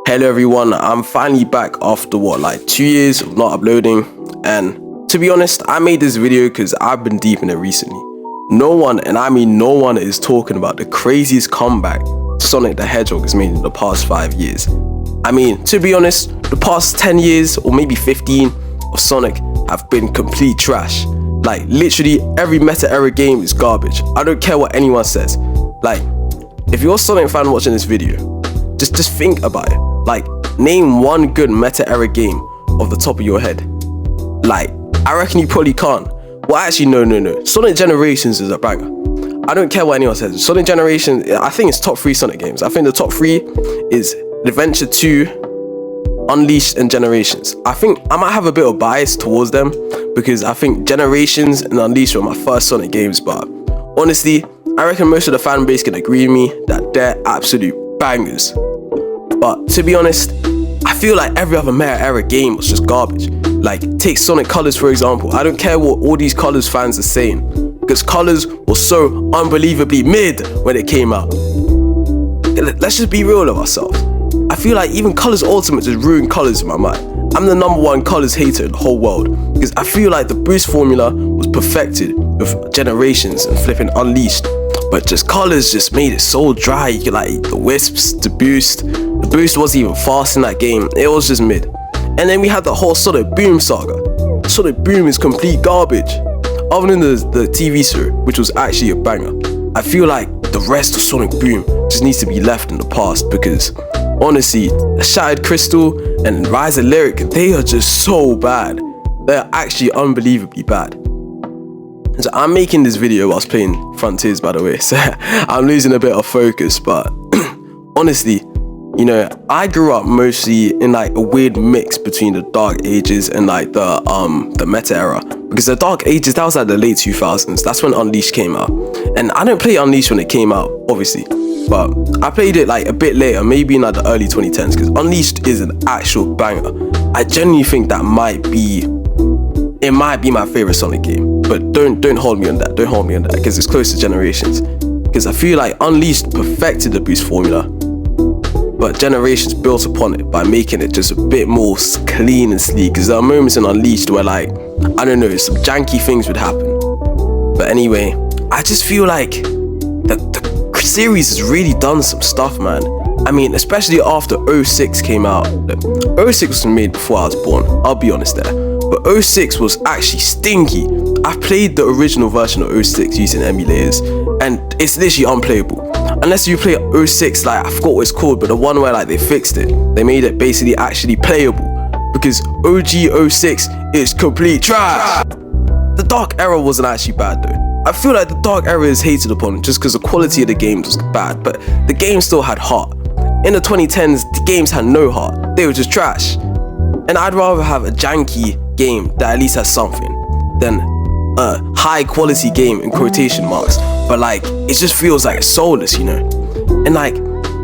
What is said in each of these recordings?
Hello everyone, I'm finally back after 2 years of not uploading, and to be honest, I made this video because I've been deep in it recently. No one, and I mean no one, is talking about the craziest comeback Sonic the Hedgehog has made in the past 5 years. I mean, to be honest, the past 10 years or maybe 15 of Sonic have been complete trash. Like, literally every meta era game is garbage. I don't care what anyone says. Like, if you're a Sonic fan watching this video, just think about it. Like, name one good meta era game off the top of your head. Like, I reckon you probably can't. Well, actually, no. Sonic Generations is a banger. I don't care what anyone says. Sonic Generations, I think it's top 3 Sonic games. I think the top 3 is Adventure 2, Unleashed, and Generations. I think I might have a bit of bias towards them because I think Generations and Unleashed were my first Sonic games, but honestly, I reckon most of the fan base can agree with me that they're absolute bangers. But to be honest, I feel like every other meta era game was just garbage. Like, take Sonic Colors for example. I don't care what all these Colors fans are saying, because Colors was so unbelievably mid when it came out. Let's just be real with ourselves. I feel like even Colors Ultimate just ruined Colors in my mind. I'm the #1 Colors hater in the whole world, because I feel like the boost formula was perfected with Generations and flipping Unleashed, but just Colors just made it so dry. You could like the wisps, the boost wasn't even fast in that game. It was just mid. And then we had the whole Sonic Boom saga. Sonic Boom is complete garbage, other than the TV show, which was actually a banger. I feel like the rest of Sonic Boom just needs to be left in the past, because honestly, Shattered Crystal and Rise of Lyric, they are just so bad. They're actually unbelievably bad. So I'm making this video whilst playing Frontiers, by the way, so I'm losing a bit of focus, but honestly, you know, I grew up mostly in like a weird mix between the Dark Ages and like the meta era, because the Dark Ages, that was like the late 2000s. That's when Unleashed came out, and I didn't play Unleashed when it came out, obviously, but I played it like a bit later, maybe in like the early 2010s, because Unleashed is an actual banger. I genuinely think that might be my favorite Sonic game, but don't hold me on that. Don't hold me on that, because it's close to Generations. Because I feel like Unleashed perfected the boost formula, but Generations built upon it by making it just a bit more clean and sleek. Because there are moments in Unleashed where, like, I don't know, some janky things would happen. But anyway, I just feel like the series has really done some stuff, man. I mean, especially after 06 came out. 06 was made before I was born, I'll be honest there. But 06 was actually stinky. I played the original version of 06 using emulators, and it's literally unplayable. Unless you play 06, like, I forgot what it's called, but the one where like they fixed it. They made it basically actually playable, because OG 06 is complete trash. The Dark Era wasn't actually bad though. I feel like the Dark Era is hated upon just because the quality of the games was bad, but the game still had heart. In the 2010s, the games had no heart. They were just trash. And I'd rather have a janky game that at least has something than a high quality game in quotation marks, but like, it just feels like it's soulless, you know? And like,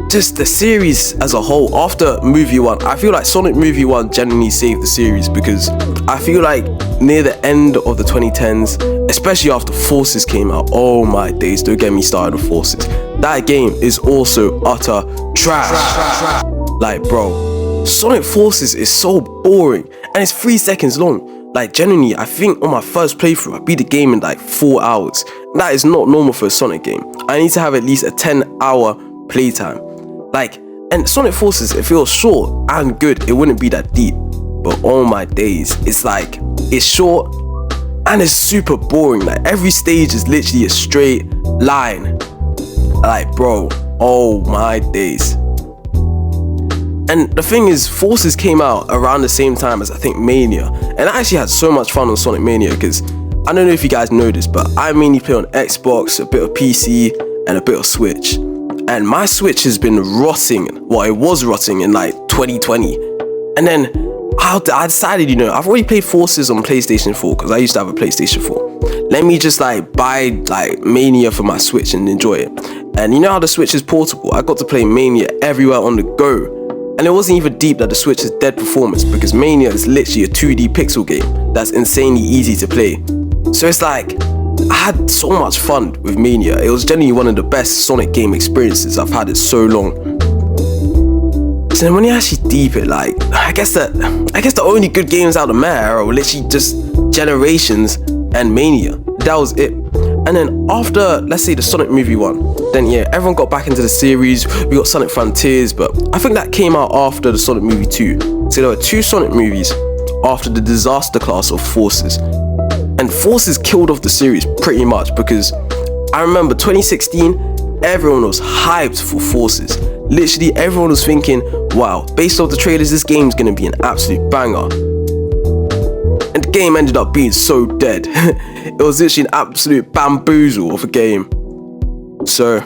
just the series as a whole, after movie 1, I feel like Sonic movie 1 genuinely saved the series, because I feel like near the end of the 2010s, especially after Forces came out, oh my days, don't get me started with Forces. That game is also utter trash. Like, bro, Sonic Forces is so boring, and it's 3 seconds long. Like, genuinely, I think on my first playthrough, I beat the game in like 4 hours. That is not normal for a Sonic game. I need to have at least a 10-hour playtime. Like, and Sonic Forces, it feels short and good. It wouldn't be that deep. But oh my days, it's like, it's short and it's super boring. Like, every stage is literally a straight line. Like, bro, oh my days. And the thing is, Forces came out around the same time as I think Mania, and I actually had so much fun on Sonic Mania, because I don't know if you guys know this, but I mainly play on Xbox, a bit of PC, and a bit of Switch. And my Switch has been rotting, well, it was rotting in like 2020. And then I decided, you know, I've already played Forces on PlayStation 4, because I used to have a PlayStation 4. Let me just like buy like Mania for my Switch and enjoy it. And you know how the Switch is portable? I got to play Mania everywhere on the go. And it wasn't even deep that the Switch is dead performance, because Mania is literally a 2D pixel game that's insanely easy to play. So it's like, I had so much fun with Mania. It was genuinely one of the best Sonic game experiences I've had in so long. So then when you actually deep it, like, I guess the only good games out of Mare were literally just Generations and Mania. That was it. And then after, let's say, the Sonic movie one, then yeah, everyone got back into the series. We got Sonic Frontiers, but I think that came out after the Sonic movie 2. So there were 2 Sonic movies after the disaster class of Forces. And Forces killed off the series pretty much, because I remember 2016, everyone was hyped for Forces. Literally everyone was thinking, wow, based off the trailers, this game's gonna be an absolute banger. And the game ended up being so dead. It was literally an absolute bamboozle of a game. So,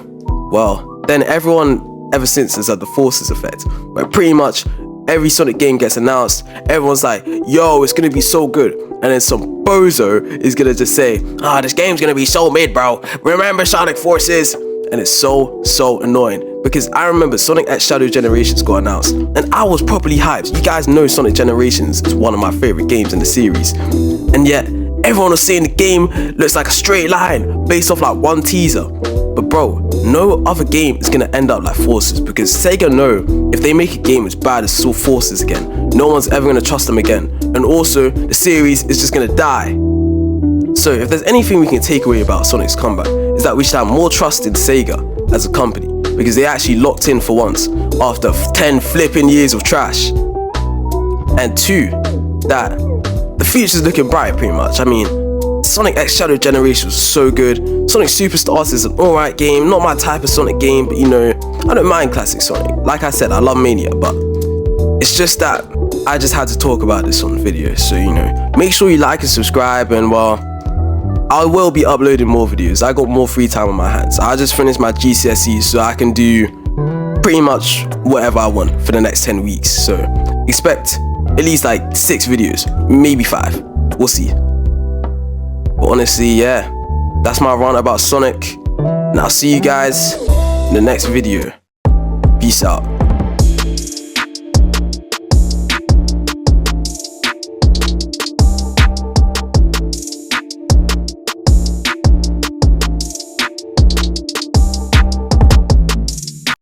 well, then everyone ever since has had the Forces effect, where pretty much every Sonic game gets announced, everyone's like, yo, it's gonna be so good. And then some bozo is gonna just say, this game's gonna be so mid, bro. Remember Sonic Forces? And it's so annoying, because I remember Sonic X Shadow Generations got announced, and I was properly hyped. You guys know Sonic Generations is one of my favorite games in the series, and yet everyone was saying the game looks like a straight line based off like one teaser. But bro, no other game is gonna end up like Forces, because Sega know if they make a game as bad as Forces again, no one's ever gonna trust them again, and also the series is just gonna die. So if there's anything we can take away about Sonic's comeback, is that we should have more trust in Sega as a company, because they actually locked in for once after 10 flipping years of trash. And 2, that the future's looking bright pretty much. I mean, Sonic X Shadow Generation was so good. Sonic Superstars is an alright game, not my type of Sonic game, but you know, I don't mind classic Sonic. Like I said, I love Mania, but it's just that I just had to talk about this on the video. So, you know, make sure you like and subscribe, and well, I will be uploading more videos. I got more free time on my hands. I just finished my GCSEs, so I can do pretty much whatever I want for the next 10 weeks. So expect at least like 6 videos, maybe 5. We'll see. But honestly, yeah, that's my rant about Sonic. And I'll see you guys in the next video. Peace out.